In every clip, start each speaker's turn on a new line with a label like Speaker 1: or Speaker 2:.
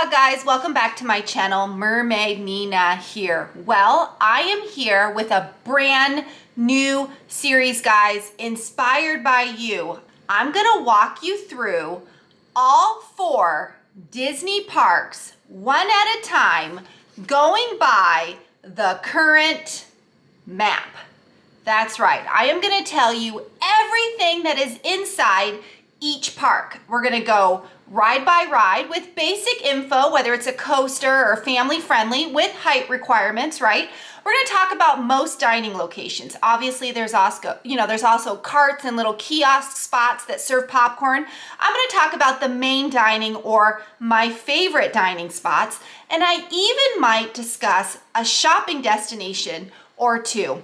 Speaker 1: Aloha guys, welcome back to my channel. Mermaid Nina here. Well, I am here with a brand new series, guys, inspired by you. I'm gonna walk you through all 4 Disney parks, one at a time, going by the current map. That's right, I am gonna tell you everything that is inside each park. We're gonna go ride by ride with basic info, whether it's a coaster or family friendly with height requirements, right? We're gonna talk about most dining locations. Obviously there's also carts and little kiosk spots that serve popcorn. I'm gonna talk about the main dining or my favorite dining spots, and I even might discuss a shopping destination or two.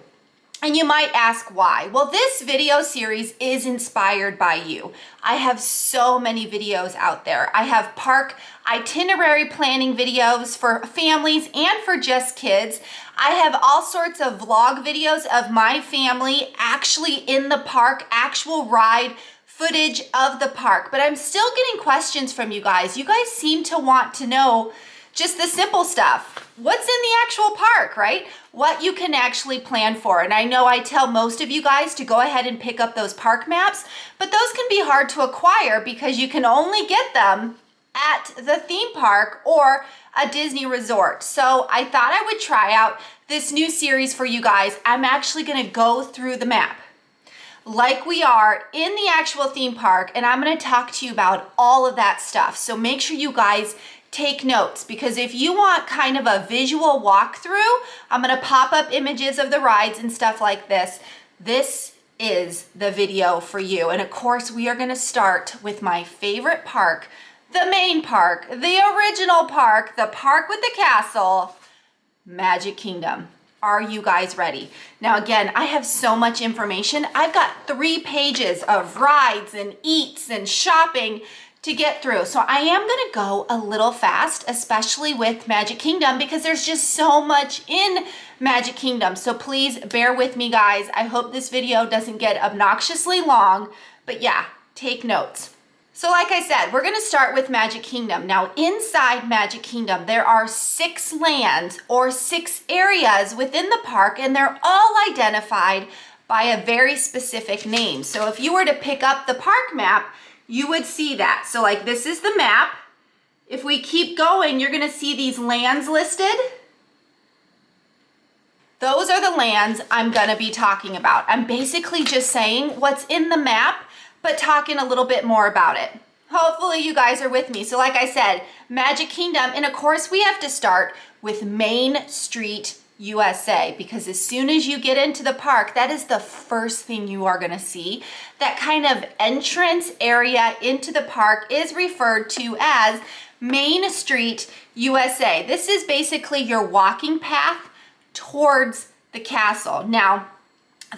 Speaker 1: And you might ask why. Well, this video series is inspired by you. I have so many videos out there. I have park itinerary planning videos for families and for just kids. I have all sorts of vlog videos of my family actually in the park, actual ride footage of the park. But I'm still getting questions from you guys. You guys seem to want to know just the simple stuff. What's in the actual park, right? What you can actually plan for. And I know I tell most of you guys to go ahead and pick up those park maps, but those can be hard to acquire because you can only get them at the theme park or a Disney resort. So I thought I would try out this new series for you guys. I'm actually gonna go through the map like we are in the actual theme park, and I'm gonna talk to you about all of that stuff. So make sure you guys take notes, because if you want kind of a visual walkthrough, I'm gonna pop up images of the rides and stuff like this. This is the video for you. And of course, we are gonna start with my favorite park, the main park, the original park, the park with the castle, Magic Kingdom. Are you guys ready? Now again, I have so much information. I've got 3 pages of rides and eats and shopping to get through. So I am gonna go a little fast, especially with Magic Kingdom, because there's just so much in Magic Kingdom. So please bear with me, guys. I hope this video doesn't get obnoxiously long, but yeah, take notes. So like I said, we're gonna start with Magic Kingdom. Now inside Magic Kingdom, there are 6 lands or 6 areas within the park, and they're all identified by a very specific name. So if you were to pick up the park map, you would see that. So like this is the map. If we keep going, you're gonna see these lands listed. Those are the lands I'm gonna be talking about. I'm basically just saying what's in the map, but talking a little bit more about it. Hopefully you guys are with me. So like I said, Magic Kingdom, and of course we have to start with Main Street USA, because as soon as you get into the park, that is the first thing you are gonna see. That kind of entrance area into the park is referred to as Main Street USA. This is basically your walking path towards the castle. Now,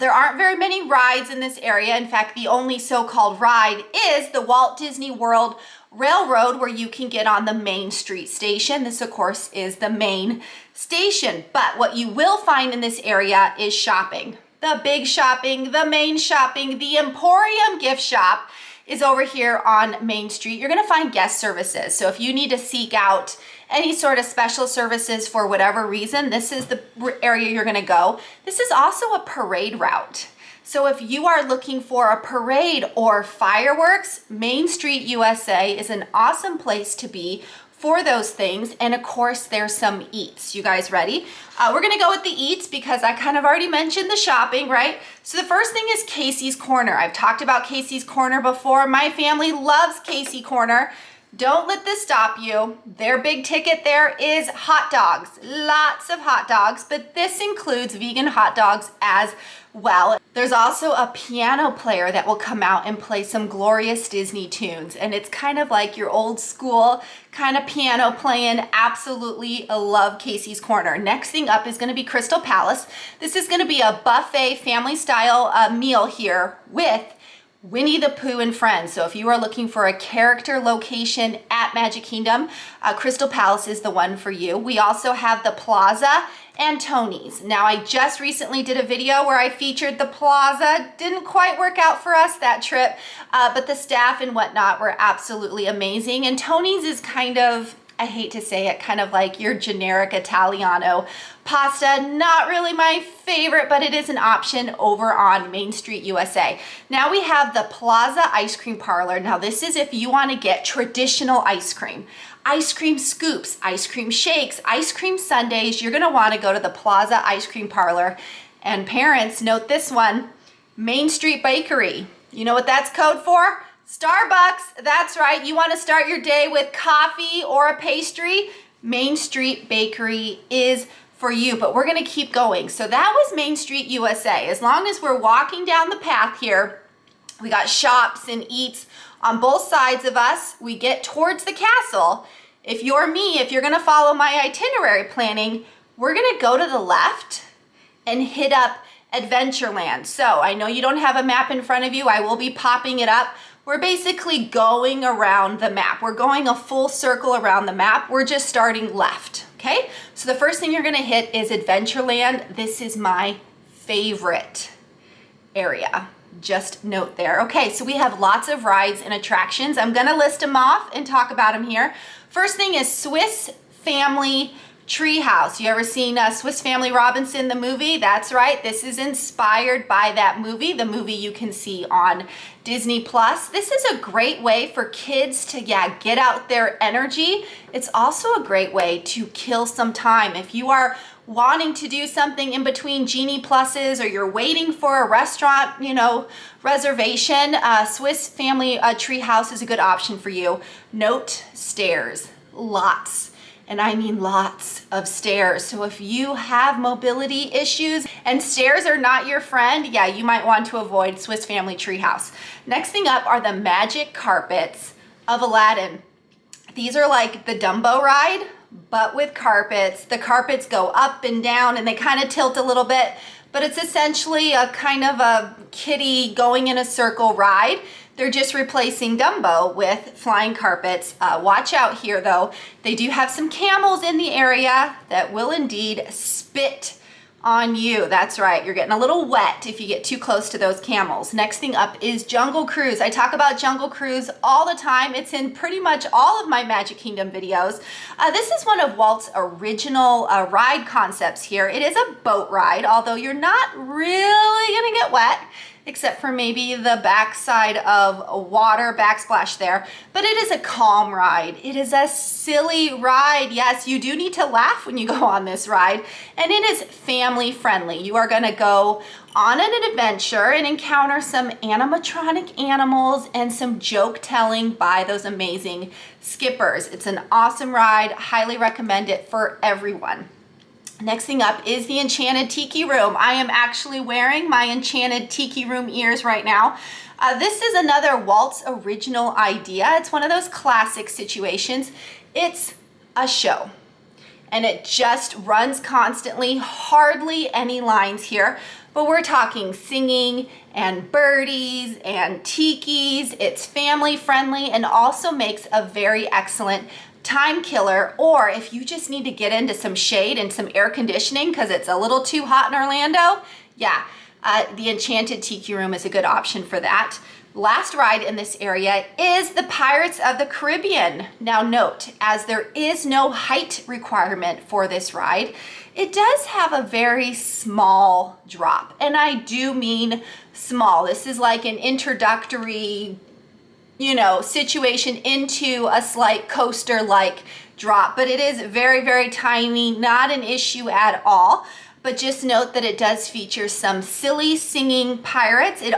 Speaker 1: there aren't very many rides in this area. In fact, the only so-called ride is the Walt Disney World Railroad, where you can get on the Main Street station. This, of course, is the main station. But what you will find in this area is shopping. The big shopping, the main shopping, the Emporium gift shop is over here on Main Street. You're gonna find guest services. So if you need to seek out any sort of special services for whatever reason, this is the area you're gonna go. This is also a parade route. So if you are looking for a parade or fireworks, Main Street USA is an awesome place to be for those things. And of course, there's some eats. You guys ready? We're gonna go with the eats because I kind of already mentioned the shopping, right? So the first thing is Casey's Corner. I've talked about Casey's Corner before. My family loves Casey Corner. Don't let this stop you. Their big ticket there is hot dogs. Lots of hot dogs, but this includes vegan hot dogs as well. There's also a piano player that will come out and play some glorious Disney tunes, and it's kind of like your old school kind of piano playing. Absolutely love Casey's Corner. Next thing up is gonna be Crystal Palace. This is gonna be a buffet family style meal here with Winnie the Pooh and Friends. So if you are looking for a character location at Magic Kingdom, Crystal Palace is the one for you. We also have the Plaza and Tony's. Now I just recently did a video where I featured the Plaza. Didn't quite work out for us that trip, but the staff and whatnot were absolutely amazing. And Tony's is kind of I hate to say it, kind of like your generic Italiano pasta. Not really my favorite, but it is an option over on Main Street USA. Now we have the Plaza Ice Cream Parlor. Now this is if you want to get traditional ice cream. Ice cream scoops, ice cream shakes, ice cream sundaes. You're going to want to go to the Plaza Ice Cream Parlor. And parents, note this one, Main Street Bakery. You know what that's code for? Starbucks. That's right. You want to start your day with coffee or a pastry? Main Street Bakery is for you, but we're going to keep going. So that was Main Street USA. As long as we're walking down the path here, we got shops and eats on both sides of us. We get towards the castle. If you're me, if you're going to follow my itinerary planning, we're going to go to the left and hit up Adventureland. So I know you don't have a map in front of you. I will be popping it up. We're basically going around the map. We're going a full circle around the map. We're just starting left, okay? So the first thing you're gonna hit is Adventureland. This is my favorite area. Just note there. Okay, so we have lots of rides and attractions. I'm gonna list them off and talk about them here. First thing is Swiss Family Treehouse. You ever seen Swiss Family Robinson, the movie? That's right. This is inspired by that movie, the movie you can see on Disney Plus. This is a great way for kids to, get out their energy. It's also a great way to kill some time. If you are wanting to do something in between Genie Pluses or you're waiting for a restaurant, reservation, Swiss Family Treehouse is a good option for you. Note stairs, lots. And I mean lots of stairs. So if you have mobility issues and stairs are not your friend, you might want to avoid Swiss Family Treehouse. Next thing up are the magic carpets of Aladdin. These are like the Dumbo ride, but with carpets. The carpets go up and down and they kind of tilt a little bit, but it's essentially a kind of a kiddie going in a circle ride. They're just replacing Dumbo with flying carpets. Watch out here though. They do have some camels in the area that will indeed spit on you. That's right. You're getting a little wet if you get too close to those camels. Next thing up is Jungle Cruise. I talk about Jungle Cruise all the time. It's in pretty much all of my Magic Kingdom videos. This is one of Walt's original ride concepts here. It is a boat ride, although you're not really gonna get wet, except for maybe the backside of water, backsplash there. But it is a calm ride. It is a silly ride. Yes, you do need to laugh when you go on this ride. And it is family friendly. You are gonna go on an adventure and encounter some animatronic animals and some joke telling by those amazing skippers. It's an awesome ride. Highly recommend it for everyone. Next thing up is the Enchanted Tiki Room. I am actually wearing my Enchanted Tiki Room ears right now. This is another Walt's original idea. It's one of those classic situations. It's a show and it just runs constantly, hardly any lines here, but we're talking singing and birdies and tikis. It's family friendly and also makes a very excellent time killer, or if you just need to get into some shade and some air conditioning because it's a little too hot in Orlando, the Enchanted Tiki Room is a good option for that. Last ride in this area is the Pirates of the Caribbean. Now note, as there is no height requirement for this ride, it does have a very small drop, and I do mean small. This is like an introductory situation into a slight coaster-like drop, but it is very, very tiny, not an issue at all. But just note that it does feature some silly singing pirates. It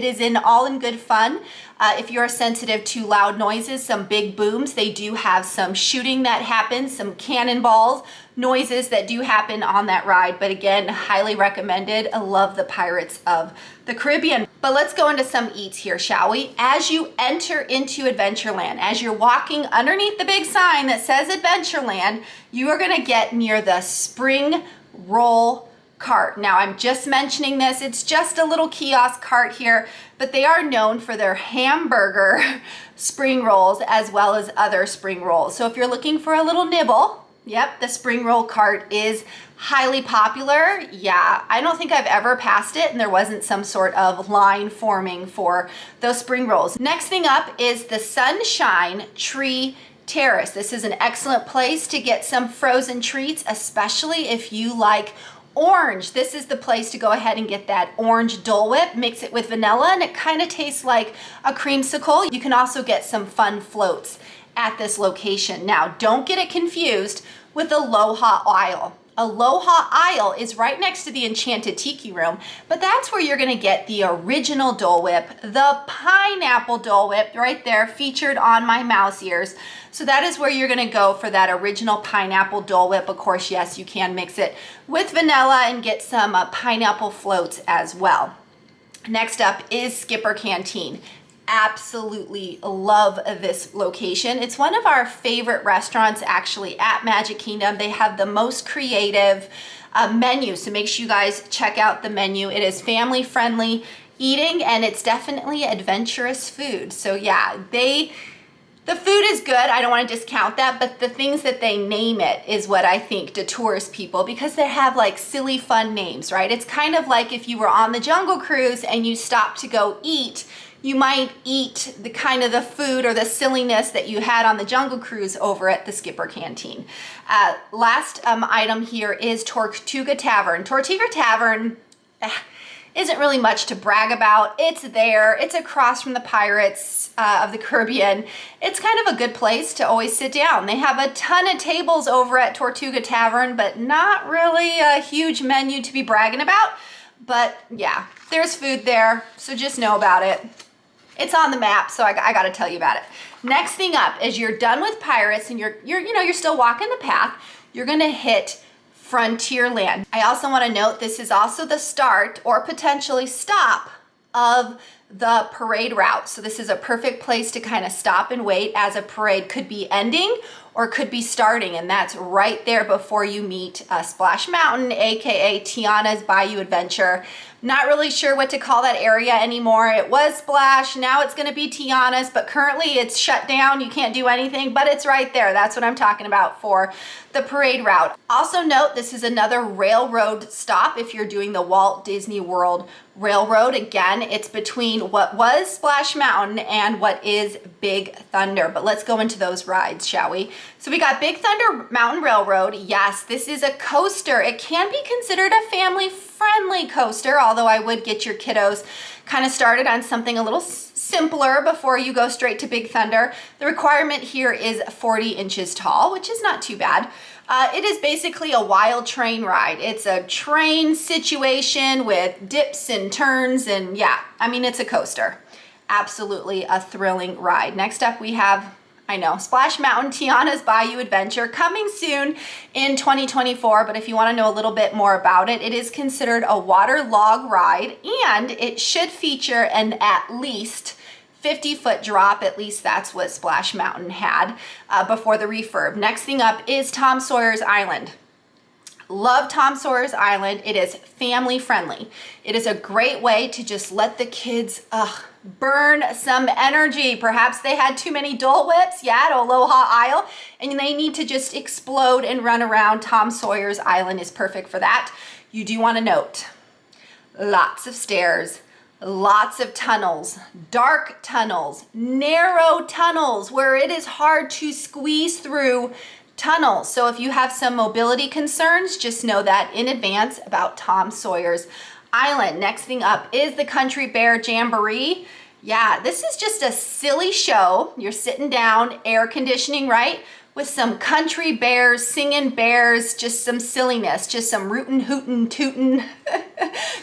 Speaker 1: is all in good fun. If you're sensitive to loud noises, some big booms, they do have some shooting that happens, some cannonballs, noises that do happen on that ride. But again, highly recommended. I love the Pirates of the Caribbean. But let's go into some eats here, shall we? As you enter into Adventureland, as you're walking underneath the big sign that says Adventureland, you are gonna get near the spring roll cart. Now I'm just mentioning this, it's just a little kiosk cart here, but they are known for their hamburger spring rolls as well as other spring rolls. So if you're looking for a little nibble, the spring roll cart is highly popular. I don't think I've ever passed it and there wasn't some sort of line forming for those spring rolls. Next thing up is the Sunshine Tree Terrace. This is an excellent place to get some frozen treats, especially if you like orange. This is the place to go ahead and get that orange Dole Whip, mix it with vanilla, and it kind of tastes like a creamsicle. You can also get some fun floats at this location. Now, don't get it confused with Aloha Isle. Aloha Isle is right next to the Enchanted Tiki Room, but that's where you're gonna get the original Dole Whip, the pineapple Dole Whip right there featured on my mouse ears. So that is where you're gonna go for that original pineapple Dole Whip. Of course, yes, you can mix it with vanilla and get some pineapple floats as well. Next up is Skipper Canteen. Absolutely love this location. It's one of our favorite restaurants actually at Magic Kingdom. They have the most creative menu, so make sure you guys check out the menu. It is family friendly eating and it's definitely adventurous food. So yeah, the food is good. I don't want to discount that, but the things that they name it is what I think detours people because they have like silly fun names, right? It's kind of like if you were on the Jungle Cruise and you stopped to go eat, you might eat the kind of the food or the silliness that you had on the Jungle Cruise over at the Skipper Canteen. Last item here is Tortuga Tavern. Tortuga Tavern isn't really much to brag about. It's there. It's across from the Pirates of the Caribbean. It's kind of a good place to always sit down. They have a ton of tables over at Tortuga Tavern, but not really a huge menu to be bragging about. But yeah, there's food there, so just know about it. It's on the map, so I got to tell you about it. Next thing up is you're done with Pirates and you're still walking the path. You're gonna hit Frontierland. I also want to note this is also the start or potentially stop of the parade route. So this is a perfect place to kind of stop and wait as a parade could be ending or could be starting, and that's right there before you meet Splash Mountain, aka Tiana's Bayou Adventure. Not really sure what to call that area anymore. It was Splash, now it's gonna be Tiana's, but currently it's shut down. You can't do anything, but it's right there. That's what I'm talking about for the parade route. Also note, this is another railroad stop if you're doing the Walt Disney World Railroad. Again, it's between what was Splash Mountain and what is Big Thunder, but let's go into those rides, shall we? So we got Big Thunder Mountain Railroad. Yes, this is a coaster. It can be considered a family-friendly coaster, although I would get your kiddos kind of started on something a little simpler before you go straight to Big Thunder. The requirement here is 40 inches tall, which is not too bad. It is basically a wild train ride. It's a train situation with dips and turns, and yeah, I mean, it's a coaster. Absolutely a thrilling ride. Next up we have, I know, Splash Mountain, Tiana's Bayou Adventure, coming soon in 2024, but if you want to know a little bit more about it, it is considered a water log ride, and it should feature an at least 50-foot drop. At least that's what Splash Mountain had before the refurb. Next thing up is Tom Sawyer's Island. Love Tom Sawyer's Island. It is family friendly. It is a great way to just let the kids burn some energy. Perhaps they had too many Dole Whips, yeah, at Aloha Isle, and they need to just explode and run around. Tom Sawyer's Island is perfect for that. You do want to note, lots of stairs, lots of tunnels, dark tunnels, narrow tunnels where it is hard to squeeze through tunnels. So if you have some mobility concerns, just know that in advance about Tom Sawyer's Island. Next thing up is the Country Bear Jamboree. Yeah, this is just a silly show. You're sitting down, air conditioning, right? With some country bears, singing bears, just some silliness, just some rootin', hootin', tootin'.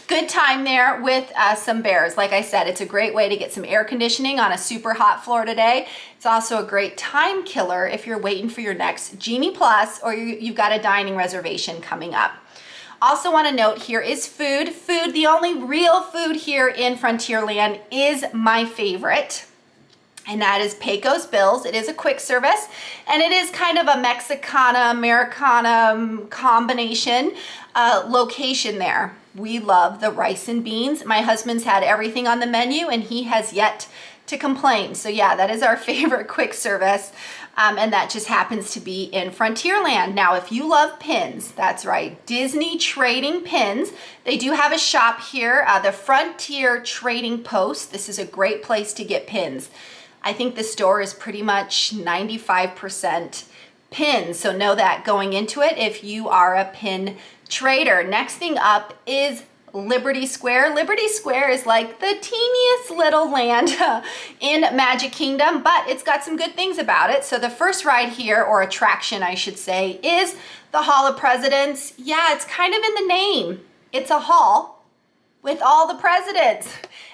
Speaker 1: Good time there with some bears. Like I said, it's a great way to get some air conditioning on a super hot Florida day. It's also a great time killer if you're waiting for your next Genie Plus or you've got a dining reservation coming up. Also want to note here is food. Food, the only real food here in Frontierland is my favorite, and that is Pecos Bills. It is a quick service, and it is kind of a Mexicana, Americana combination location there. We love the rice and beans. My husband's had everything on the menu, and he has yet to complain. So yeah, that is our favorite quick service, and that just happens to be in Frontierland. Now, if you love pins, that's right, Disney Trading Pins. They do have a shop here, the Frontier Trading Post. This is a great place to get pins. I think the store is pretty much 95% pins. So know that going into it if you are a pin trader. Next thing up is Liberty Square. Liberty Square is like the teeniest little land in Magic Kingdom, but it's got some good things about it. So the first ride here, or attraction I should say, is the Hall of Presidents. Yeah, it's kind of in the name. It's a hall with all the presidents.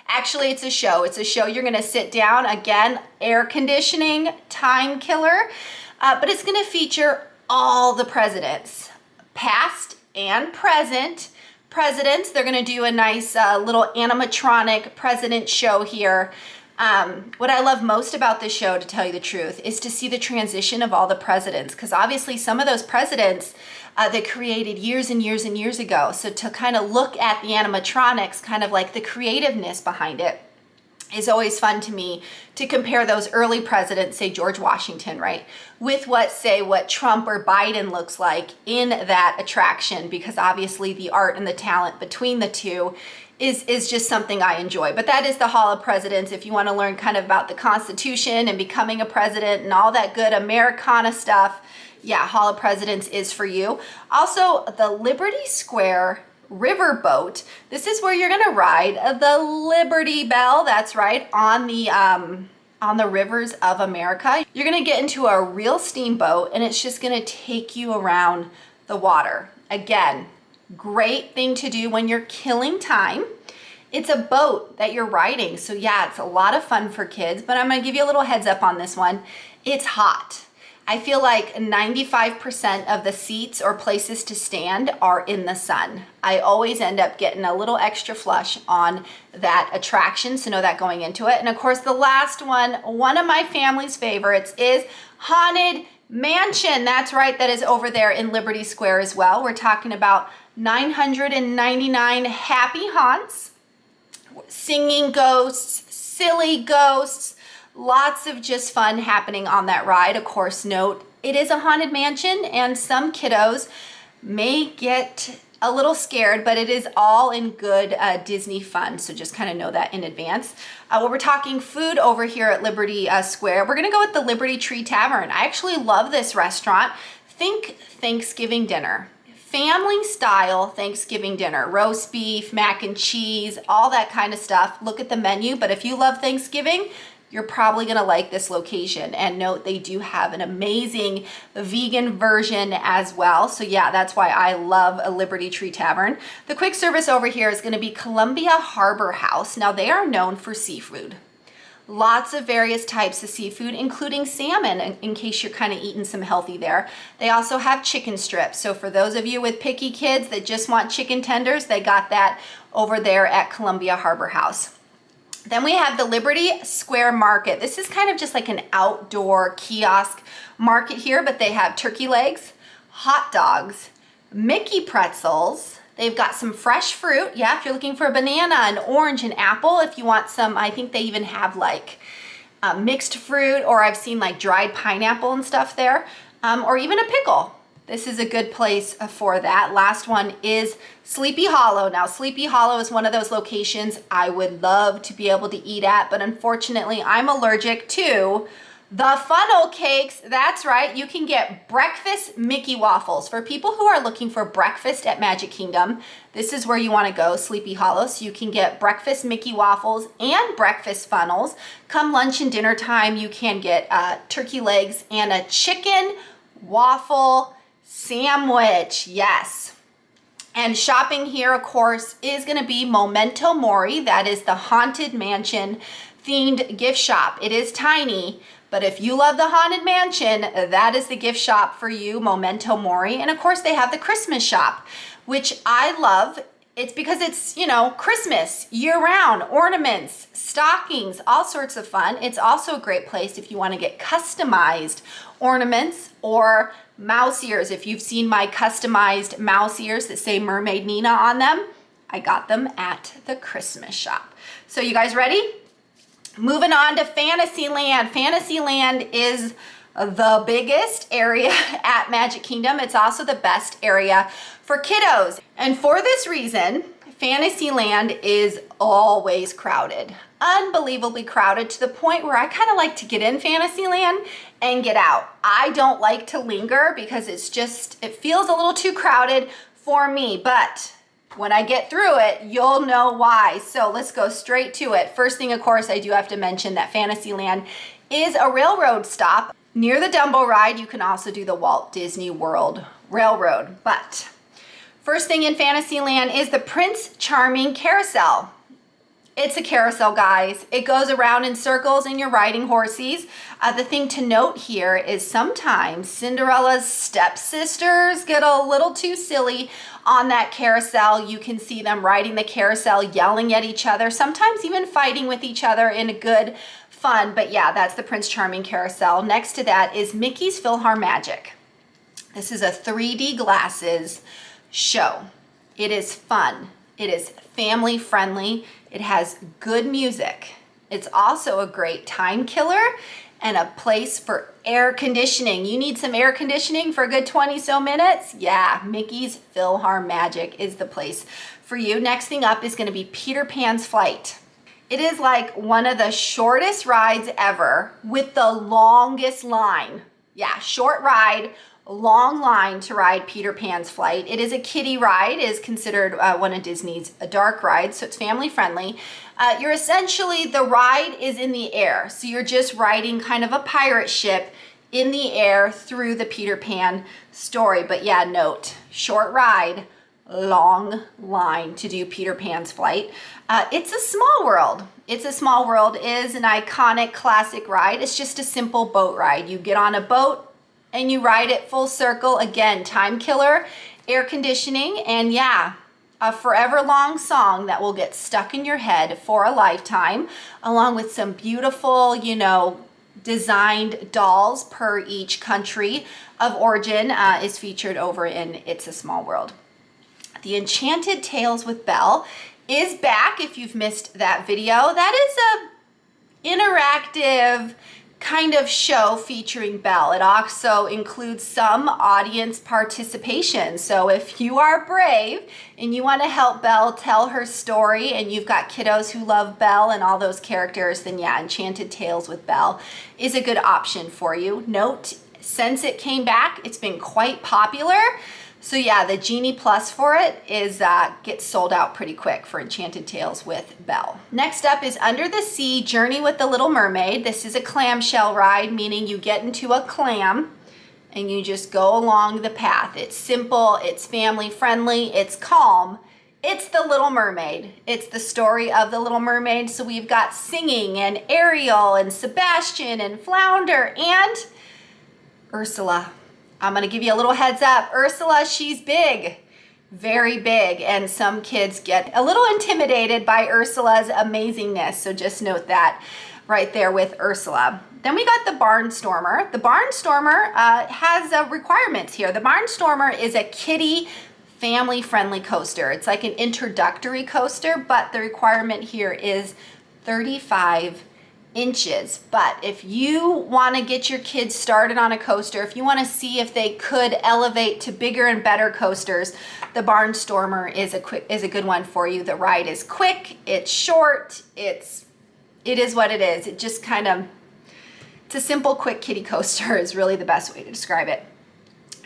Speaker 1: Actually, it's a show. It's a show you're gonna sit down. Again, air conditioning, time killer, but it's gonna feature all the presidents, past and present presidents. They're gonna do a nice little animatronic president show here. What I love most about this show, to tell you the truth, is to see the transition of all the presidents, because obviously some of those presidents they created years and years and years ago. So to kind of look at the animatronics, kind of like the creativeness behind it, is always fun to me to compare those early presidents, say George Washington, right, with what Trump or Biden looks like in that attraction, because obviously the art and the talent between the two is just something I enjoy. But that is the Hall of Presidents. If you want to learn kind of about the Constitution and becoming a president and all that good Americana stuff, yeah, Hall of Presidents is for you. Also, the Liberty Square Riverboat. This is where you're gonna ride the Liberty Bell. That's right, on the rivers of America. You're gonna get into a real steamboat, and it's just gonna take you around the water. Again, great thing to do when you're killing time. It's a boat that you're riding, so yeah, it's a lot of fun for kids, but I'm gonna give you a little heads up on this one. It's hot. I feel like 95% of the seats or places to stand are in the sun. I always end up getting a little extra flush on that attraction, so know that going into it. And of course, the last one of my family's favorites, is Haunted Mansion. That's right, that is over there in Liberty Square as well. We're talking about 999 happy haunts, singing ghosts, silly ghosts, lots of just fun happening on that ride. Of course, note, it is a haunted mansion and some kiddos may get a little scared, but it is all in good Disney fun. So just kind of know that in advance. When we're talking food over here at Liberty Square, we're gonna go with the Liberty Tree Tavern. I actually love this restaurant. Think Thanksgiving dinner. Family style Thanksgiving dinner, roast beef, mac and cheese, all that kind of stuff. Look at the menu, but if you love Thanksgiving, you're probably gonna like this location. And note, they do have an amazing vegan version as well. So yeah, that's why I love a Liberty Tree Tavern. The quick service over here is gonna be Columbia Harbor House. Now they are known for seafood. Lots of various types of seafood, including salmon, in case you're kind of eating some healthy there. They also have chicken strips. So for those of you with picky kids that just want chicken tenders, they got that over there at Columbia Harbor House. Then we have the Liberty Square Market. This is kind of just like an outdoor kiosk market here, but they have turkey legs, hot dogs, Mickey pretzels. They've got some fresh fruit. Yeah, if you're looking for a banana, an orange, an apple. If you want some, I think they even have like mixed fruit, or I've seen like dried pineapple and stuff there, or even a pickle. This is a good place for that. Last one is Sleepy Hollow. Now, Sleepy Hollow is one of those locations I would love to be able to eat at, but unfortunately, I'm allergic to the funnel cakes. That's right, you can get breakfast Mickey waffles. For people who are looking for breakfast at Magic Kingdom, this is where you wanna go, Sleepy Hollow. So you can get breakfast Mickey waffles and breakfast funnels. Come lunch and dinner time, you can get turkey legs and a chicken waffle sandwich, yes. And shopping here, of course, is gonna be Memento Mori. That is the Haunted Mansion themed gift shop. It is tiny, but if you love the Haunted Mansion, that is the gift shop for you, Memento Mori. And of course, they have the Christmas shop, which I love. It's because it's, you know, Christmas year-round, ornaments, stockings, all sorts of fun. It's also a great place if you want to get customized ornaments or mouse ears. If you've seen my customized mouse ears that say Mermaid Nina on them, I got them at the Christmas shop. So you guys ready? Moving on to Fantasyland. Fantasyland is the biggest area at Magic Kingdom. It's also the best area for kiddos. And for this reason, Fantasyland is always crowded. unbelievably crowded to the point where I kind of like to get in Fantasyland and get out. I don't like to linger because it feels a little too crowded for me, but when I get through it, you'll know why. So let's go straight to it. First thing, of course, I do have to mention that Fantasyland is a railroad stop. Near the Dumbo ride, you can also do the Walt Disney World Railroad. But first thing in Fantasyland is the Prince Charming Carousel. It's a carousel, guys. It goes around in circles and you're riding horses. The thing to note here is sometimes Cinderella's stepsisters get a little too silly on that carousel. You can see them riding the carousel, yelling at each other, sometimes even fighting with each other in a good fun. But yeah, that's the Prince Charming Carousel. Next to that is Mickey's PhilharMagic. This is a 3D glasses show. It is fun. It is family friendly. It has good music. It's also a great time killer and a place for air conditioning. You need some air conditioning for a good 20 so minutes? Yeah, Mickey's PhilharMagic is the place for you. Next thing up is going to be Peter Pan's Flight. It is like one of the shortest rides ever with the longest line. Yeah, short ride, long line to ride Peter Pan's Flight. It is a kiddie ride. It is considered one of Disney's dark rides, so it's family friendly. You're essentially, the ride is in the air. So you're just riding kind of a pirate ship in the air through the Peter Pan story. But yeah, note, short ride, long line to do Peter Pan's Flight. It's a Small World. It's a Small World is an iconic classic ride. It's just a simple boat ride. You get on a boat and you ride it full circle. Again, time killer, air conditioning, and yeah, a forever long song that will get stuck in your head for a lifetime, along with some beautiful, designed dolls per each country of origin is featured over in It's a Small World. The Enchanted Tales with Belle is back. If you've missed that video, that is a interactive kind of show featuring Belle. It also includes some audience participation. So if you are brave and you want to help Belle tell her story and you've got kiddos who love Belle and all those characters, then yeah, Enchanted Tales with Belle is a good option for you. Note, since it came back, it's been quite popular. So yeah, the Genie Plus for it is gets sold out pretty quick for Enchanted Tales with Belle. Next up is Under the Sea Journey with the Little Mermaid. This is a clamshell ride, meaning you get into a clam and you just go along the path. It's simple, it's family friendly, it's calm. It's the Little Mermaid. It's the story of the Little Mermaid. So we've got singing and Ariel and Sebastian and Flounder and Ursula. I'm gonna give you a little heads up. Ursula, she's big, very big, and some kids get a little intimidated by Ursula's amazingness, so just note that right there with Ursula. Then we got the Barnstormer. The Barnstormer has requirements here. The Barnstormer is a kiddie family-friendly coaster. It's like an introductory coaster, but the requirement here is 35 inches. But if you want to get your kids started on a coaster, if you want to see if they could elevate to bigger and better coasters, the Barnstormer is a good one for you. The ride is quick, it's short, it is what it is. It just it's a simple, quick kiddie coaster is really the best way to describe it.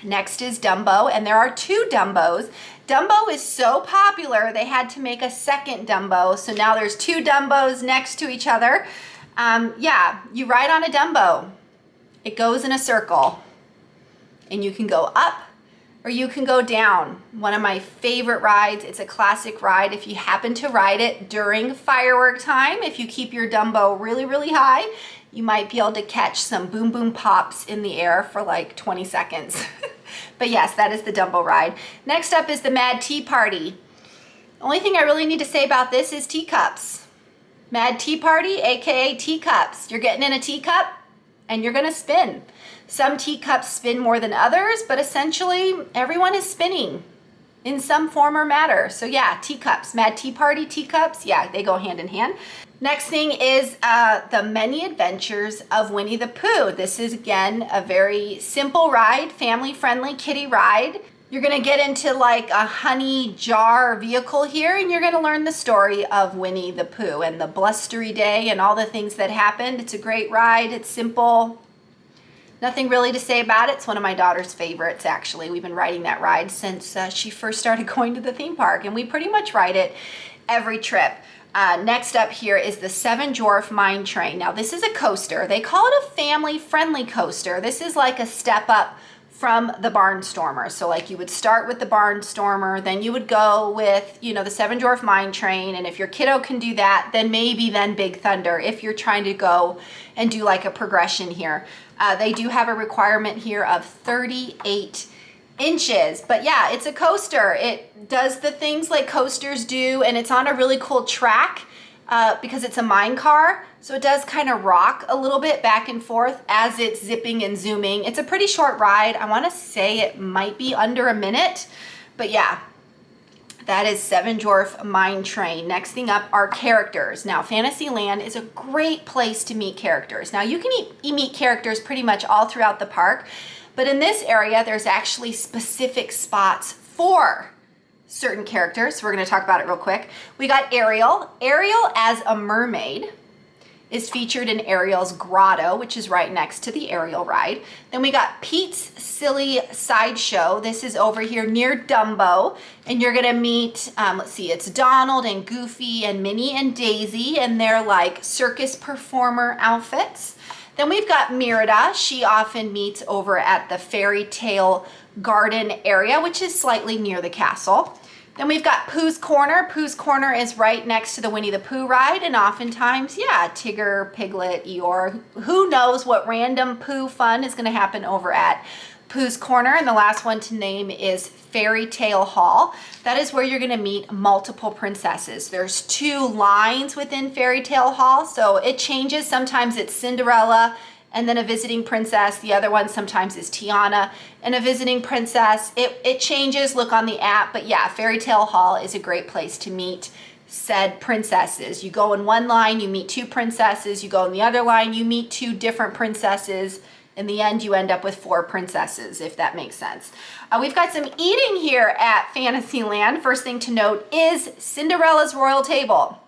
Speaker 1: Next is Dumbo, and there are two Dumbos. Dumbo is so popular, they had to make a second Dumbo, so now there's two Dumbos next to each other. Yeah, you ride on a Dumbo. It goes in a circle and you can go up or you can go down. One of my favorite rides. It's a classic ride. If you happen to ride it during firework time, if you keep your Dumbo really, really high, you might be able to catch some boom boom pops in the air for like 20 seconds. But yes, that is the Dumbo ride. Next up is the Mad Tea Party. The only thing I really need to say about this is teacups. Mad Tea Party, aka teacups. You're getting in a teacup and you're gonna spin. Some teacups spin more than others, but essentially everyone is spinning in some form or matter. So yeah, teacups, Mad Tea Party, teacups, yeah, they go hand in hand. Next thing is the Many Adventures of Winnie the Pooh. This is again a very simple ride, family friendly kiddie ride. You're gonna get into like a honey jar vehicle here, and you're gonna learn the story of Winnie the Pooh and the blustery day and all the things that happened. It's a great ride, it's simple. Nothing really to say about it. It's one of my daughter's favorites, actually. We've been riding that ride since she first started going to the theme park, and we pretty much ride it every trip. Next up here is the Seven Dwarf Mine Train. Now this is a coaster. They call it a family-friendly coaster. This is like a step up from the Barnstormer. So like you would start with the Barnstormer, then you would go with, you know, the Seven Dwarf Mine Train, and if your kiddo can do that, then maybe then Big Thunder if you're trying to go and do like a progression here. They do have a requirement here of 38 inches, but yeah, it's a coaster. It does the things like coasters do, and it's on a really cool track because it's a mine car. So it does kind of rock a little bit back and forth as it's zipping and zooming. It's a pretty short ride. I want to say it might be under a minute, but yeah, that is Seven Dwarf Mine Train. Next thing up are characters. Now, Fantasyland is a great place to meet characters. Now, you can meet characters pretty much all throughout the park, but in this area, there's actually specific spots for certain characters. So we're going to talk about it real quick. We got Ariel. Ariel as a mermaid is featured in Ariel's Grotto, which is right next to the Ariel ride. Then we got Pete's Silly Sideshow. This is over here near Dumbo, and you're gonna meet, let's see, it's Donald and Goofy and Minnie and Daisy, and they're like circus performer outfits. Then we've got Merida. She often meets over at the Fairy Tale Garden area, which is slightly near the castle. Then we've got Pooh's Corner. Pooh's Corner is right next to the Winnie the Pooh ride, and oftentimes, yeah, Tigger, Piglet, Eeyore, who knows what random Pooh fun is gonna happen over at Pooh's Corner. And the last one to name is Fairy Tale Hall. That is where you're gonna meet multiple princesses. There's 2 lines within Fairy Tale Hall, so it changes. Sometimes it's Cinderella and then a visiting princess. The other one sometimes is Tiana and a visiting princess. It changes, look on the app, but yeah, Fairy Tale Hall is a great place to meet said princesses. You go in one line, you meet 2 princesses. You go in the other line, you meet 2 different princesses. In the end, you end up with 4 princesses, if that makes sense. We've got some eating here at Fantasyland. First thing to note is Cinderella's Royal Table.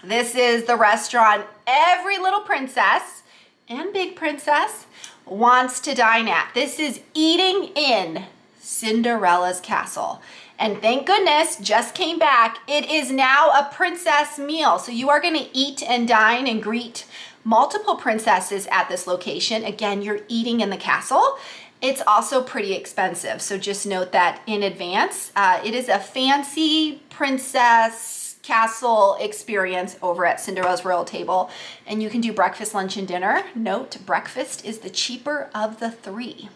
Speaker 1: This is the restaurant every little princess and big princess wants to dine at. This is eating in Cinderella's castle. And thank goodness, just came back, it is now a princess meal. So you are gonna eat and dine and greet multiple princesses at this location. Again, you're eating in the castle. It's also pretty expensive, so just note that in advance. It is a fancy princess castle experience over at Cinderella's Royal Table, and you can do breakfast, lunch, and dinner. Note, breakfast is the cheaper of the 3.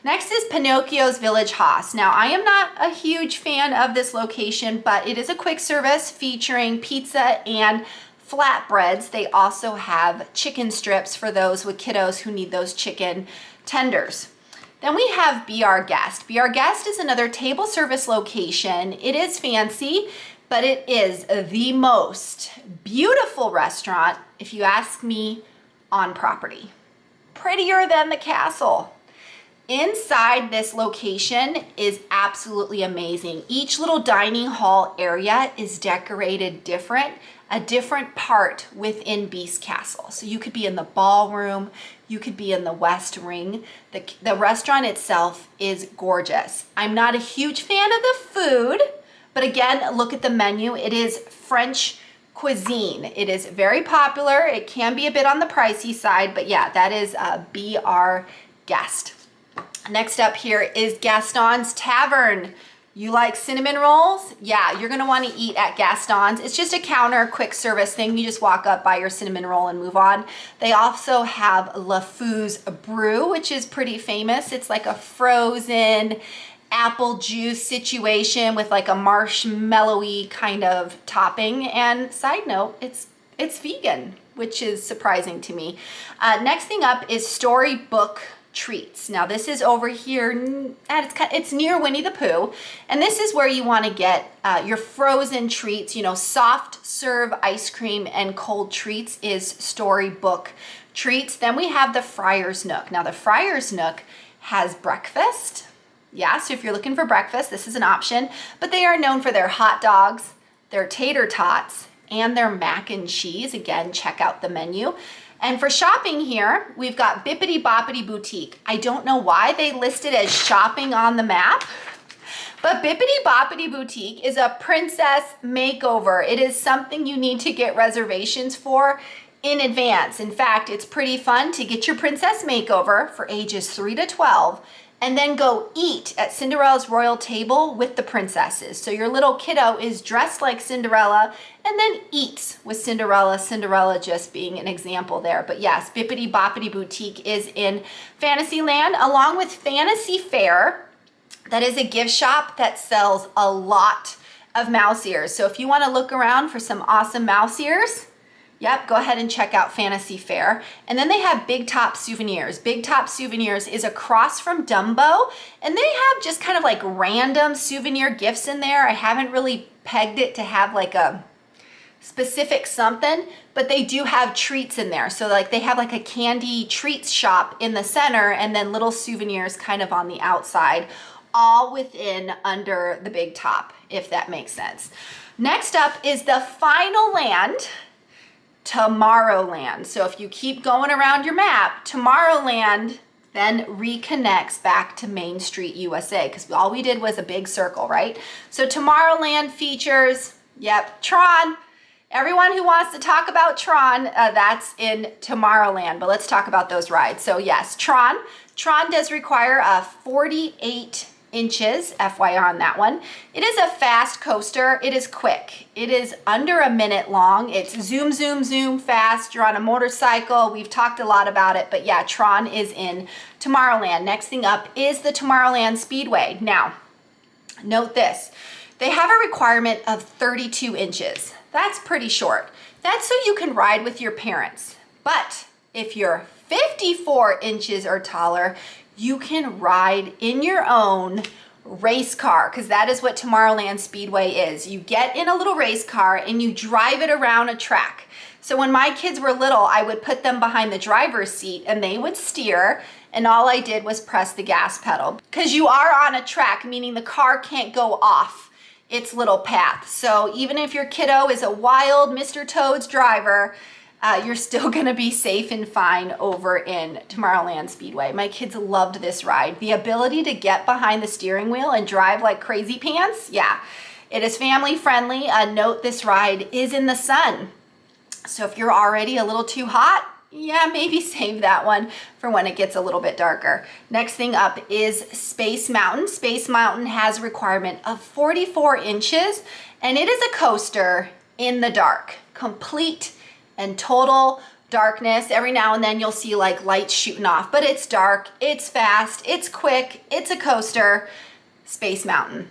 Speaker 1: Next is Pinocchio's Village Haas. Now, I am not a huge fan of this location, but it is a quick service featuring pizza and flatbreads. They also have chicken strips for those with kiddos who need those chicken tenders. Then we have Be Our Guest. Be Our Guest is another table service location. It is fancy, but it is the most beautiful restaurant, if you ask me, on property. Prettier than the castle. Inside this location is absolutely amazing. Each little dining hall area is decorated different, a different part within Beast Castle. So you could be in the ballroom, you could be in the West Ring. The restaurant itself is gorgeous. I'm not a huge fan of the food, but again, look at the menu. It is French cuisine. It is very popular. It can be a bit on the pricey side, but yeah, that is Be Our Guest. Next up here is Gaston's Tavern. You like cinnamon rolls? Yeah, you're gonna wanna eat at Gaston's. It's just a counter quick service thing. You just walk up, buy your cinnamon roll and move on. They also have Le Fou's Brew, which is pretty famous. It's like a frozen apple juice situation with like a marshmallowy kind of topping. And side note, it's vegan, which is surprising to me. Next thing up is Storybook Treats. Now this is over here, it's near Winnie the Pooh, and this is where you want to get your frozen treats. You know, soft serve ice cream and cold treats is Storybook Treats. Then we have the Friar's Nook. Now the Friar's Nook has breakfast, Yeah, so if you're looking for breakfast, this is an option, but they are known for their hot dogs, their tater tots, and their mac and cheese. Again, check out the menu. And for shopping here, we've got Bippity Boppity Boutique. I don't know why they listed as shopping on the map, but Bippity Boppity Boutique is a princess makeover. It is something you need to get reservations for in advance. In fact, it's pretty fun to get your princess makeover for ages 3 to 12 and then go eat at Cinderella's royal table with the princesses. So your little kiddo is dressed like Cinderella and then eats with Cinderella, Cinderella just being an example there. But yes, Bippity Boppity Boutique is in Fantasyland along with Fantasy Fair. That is a gift shop that sells a lot of mouse ears. So if you want to look around for some awesome mouse ears, yep, go ahead and check out Fantasy Fair. And then they have Big Top Souvenirs. Big Top Souvenirs is across from Dumbo, and they have just kind of like random souvenir gifts in there. I haven't really pegged it to have like a specific something, but they do have treats in there. So like they have like a candy treats shop in the center and then little souvenirs kind of on the outside, all within under the Big Top, if that makes sense. Next up is the final land, Tomorrowland. So if you keep going around your map, Tomorrowland then reconnects back to Main Street, USA, because all we did was a big circle, right? So Tomorrowland features, yep, Tron. Everyone who wants to talk about Tron, that's in Tomorrowland, but let's talk about those rides. So yes, Tron does require a 48 inches, FYI on that one. It is a fast coaster. It is quick. It is under a minute long. It's zoom, zoom, zoom fast. You're on a motorcycle. We've talked a lot about it, but yeah, Tron is in Tomorrowland. Next thing up is the Tomorrowland Speedway. Now, note this. They have a requirement of 32 inches. That's pretty short. That's so you can ride with your parents. But if you're 54 inches or taller, you can ride in your own race car, because that is what Tomorrowland Speedway is. You get in a little race car and you drive it around a track. So when my kids were little, I would put them behind the driver's seat and they would steer, and all I did was press the gas pedal, because you are on a track, meaning the car can't go off its little path. So even if your kiddo is a wild Mr. Toad's driver, you're still gonna be safe and fine over in Tomorrowland Speedway. My kids loved this ride. The ability to get behind the steering wheel and drive like crazy pants, yeah. It is family friendly. Note this ride is in the sun. So if you're already a little too hot, yeah, maybe save that one for when it gets a little bit darker. Next thing up is Space Mountain. Space Mountain has a requirement of 44 inches, and it is a coaster in the dark, complete and total darkness. Every now and then you'll see like lights shooting off, but it's dark, it's fast, it's quick, it's a coaster. Space Mountain.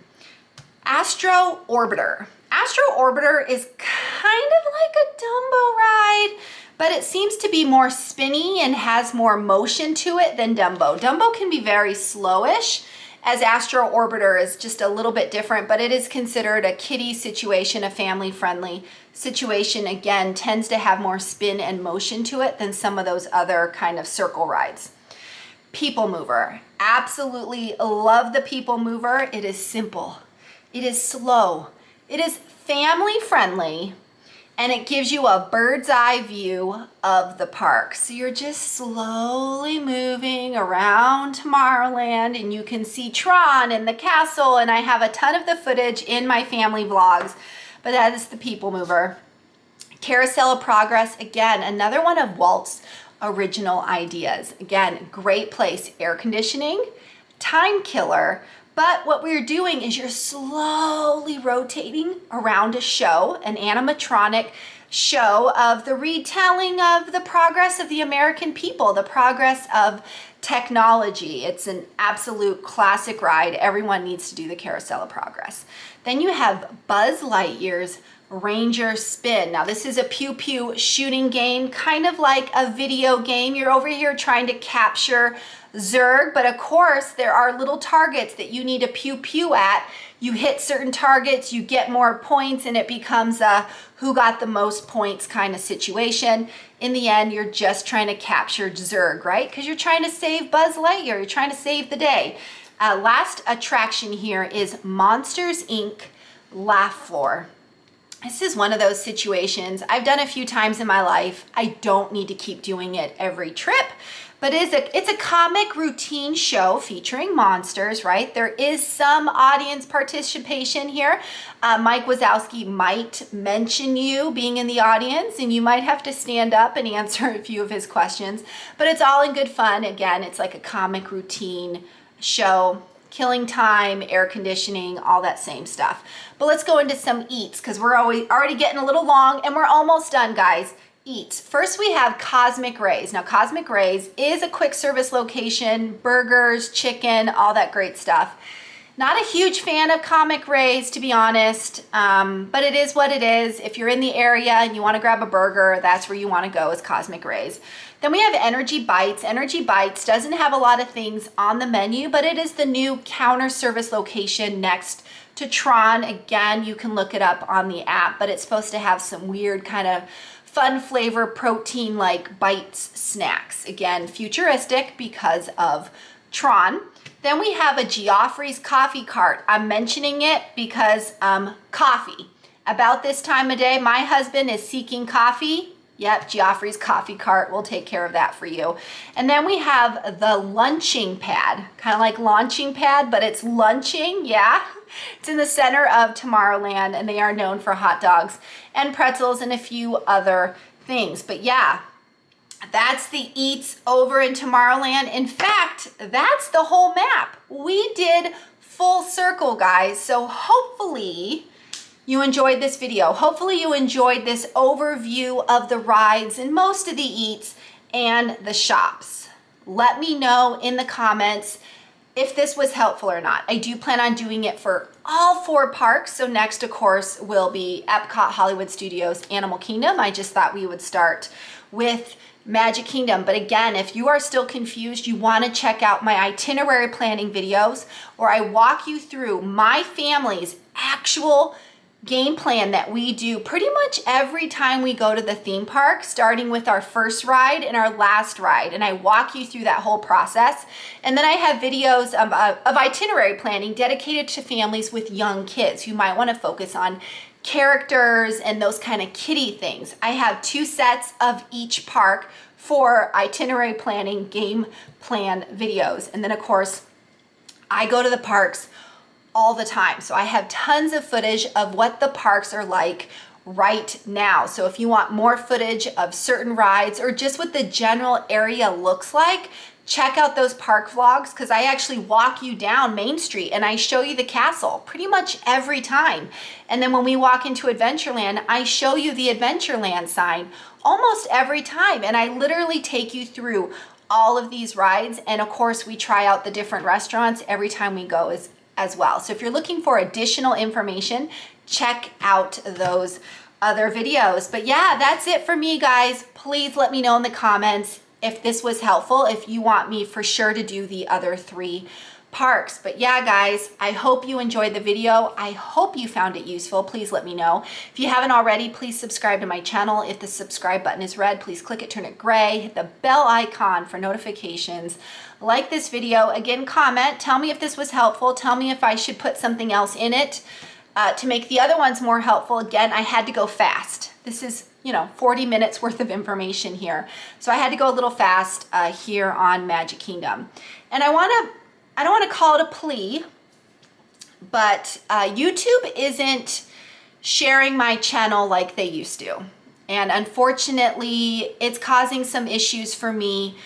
Speaker 1: Astro Orbiter. Astro Orbiter is kind of like a Dumbo ride, but it seems to be more spinny and has more motion to it than Dumbo. Dumbo can be very slowish, as Astro Orbiter is just a little bit different, but it is considered a kiddie situation, a family-friendly situation. Again, tends to have more spin and motion to it than some of those other kind of circle rides. People Mover. Absolutely love the People Mover. It is simple. It is slow. It is family-friendly, and it gives you a bird's eye view of the park. So you're just slowly moving around Tomorrowland, and you can see Tron and the castle, and I have a ton of the footage in my family vlogs, but that is the People Mover. Carousel of Progress, again, another one of Walt's original ideas. Again, great place, air conditioning, time killer, but what we're doing is you're slowly rotating around a show, an animatronic show of the retelling of the progress of the American people, the progress of technology. It's an absolute classic ride. Everyone needs to do the Carousel of Progress. Then you have Buzz Lightyear's Ranger Spin. Now this is a pew pew shooting game, kind of like a video game. You're over here trying to capture Zurg, but of course there are little targets that you need to pew pew at. You hit certain targets, you get more points, and it becomes a who got the most points kind of situation. In the end, you're just trying to capture Zurg, right? Because you're trying to save Buzz Lightyear, you're trying to save the day. Last attraction here is Monsters Inc. Laugh Floor. This is one of those situations I've done a few times in my life. I don't need to keep doing it every trip, but it's a comic routine show featuring monsters, right? There is some audience participation here. Mike Wazowski might mention you being in the audience, and you might have to stand up and answer a few of his questions, but it's all in good fun. Again, it's like a comic routine show. Killing time, air conditioning, all that same stuff. But let's go into some eats because we're already getting a little long and we're almost done, guys. Eats. First, we have Cosmic Rays. Now, Cosmic Rays is a quick service location, burgers, chicken, all that great stuff. Not a huge fan of Comic Rays, to be honest, but it is what it is. If you're in the area and you want to grab a burger, that's where you want to go, is Cosmic Rays. Then we have Energy Bites. Energy Bites doesn't have a lot of things on the menu, but it is the new counter service location next to Tron. Again, you can look it up on the app, but it's supposed to have some weird kind of fun flavor protein-like bites snacks. Again, futuristic because of Tron. Then we have a Geoffrey's Coffee Cart. I'm mentioning it because coffee. About this time of day, my husband is seeking coffee. Yep, Geoffrey's Coffee Cart will take care of that for you. And then we have the lunching pad, kind of like launching pad, but it's lunching, yeah. It's in the center of Tomorrowland, and they are known for hot dogs and pretzels and a few other things. But yeah, that's the eats over in Tomorrowland. In fact, that's the whole map. We did full circle, guys. So hopefully you enjoyed this video. Hopefully you enjoyed this overview of the rides and most of the eats and the shops. Let me know in the comments if this was helpful or not. I do plan on doing it for all 4 parks. So next, of course, will be Epcot, Hollywood Studios, Animal Kingdom. I just thought we would start with Magic Kingdom. But again, if you are still confused, you want to check out my itinerary planning videos where I walk you through my family's actual game plan that we do pretty much every time we go to the theme park, starting with our first ride and our last ride. And I walk you through that whole process. And then I have videos of itinerary planning dedicated to families with young kids who might want to focus on characters and those kind of kiddie things. I have 2 sets of each park for itinerary planning, game plan videos. And then of course, I go to the parks all the time. So I have tons of footage of what the parks are like right now. So if you want more footage of certain rides or just what the general area looks like, check out those park vlogs because I actually walk you down Main Street and I show you the castle pretty much every time. And then when we walk into Adventureland, I show you the Adventureland sign almost every time. And I literally take you through all of these rides. And of course, we try out the different restaurants every time we go as well. So if you're looking for additional information, check out those other videos. But yeah, that's it for me, guys. Please let me know in the comments if this was helpful, if you want me for sure to do the other 3 parks. But yeah, guys, I hope you enjoyed the video. I hope you found it useful. Please let me know. If you haven't already, please subscribe to my channel. If the subscribe button is red, please click it, turn it gray, hit the bell icon for notifications. Like this video. Again, comment. Tell me if this was helpful. Tell me if I should put something else in it to make the other ones more helpful. Again, I had to go fast. This is, 40 minutes worth of information here. So I had to go a little fast here on Magic Kingdom. And I don't want to call it a plea, but YouTube isn't sharing my channel like they used to. And unfortunately, it's causing some issues for me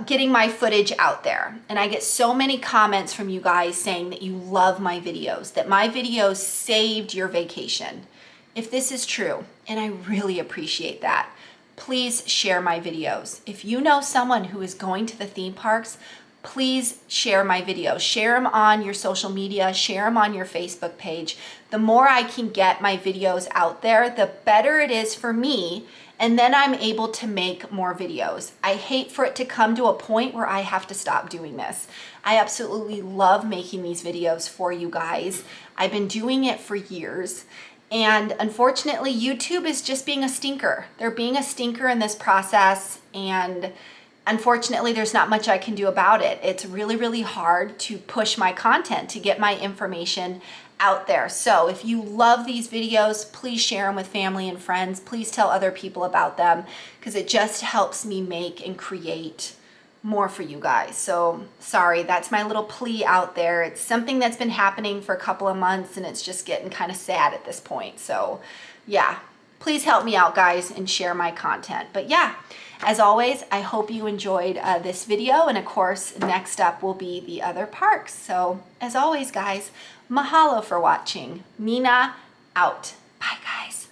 Speaker 1: getting my footage out there. And I get so many comments from you guys saying that you love my videos, that my videos saved your vacation. If this is true, and I really appreciate that, please share my videos. If you know someone who is going to the theme parks, please share my videos. Share them on your social media, share them on your Facebook page. The more I can get my videos out there, the better it is for me, and then I'm able to make more videos. I hate for it to come to a point where I have to stop doing this. I absolutely love making these videos for you guys. I've been doing it for years, and unfortunately, YouTube is just being a stinker. They're being a stinker in this process, and unfortunately, there's not much I can do about it. It's really, really hard to push my content, to get my information out there. So if you love these videos, please share them with family and friends. Please tell other people about them, because it just helps me make and create more for you guys. So sorry, that's my little plea out there. It's something that's been happening for a couple of months, and it's just getting kind of sad at this point. So yeah, please help me out, guys, and share my content. But yeah, as always, I hope you enjoyed this video. And of course, next up will be the other parks. So as always, guys, mahalo for watching. Nina out. Bye, guys.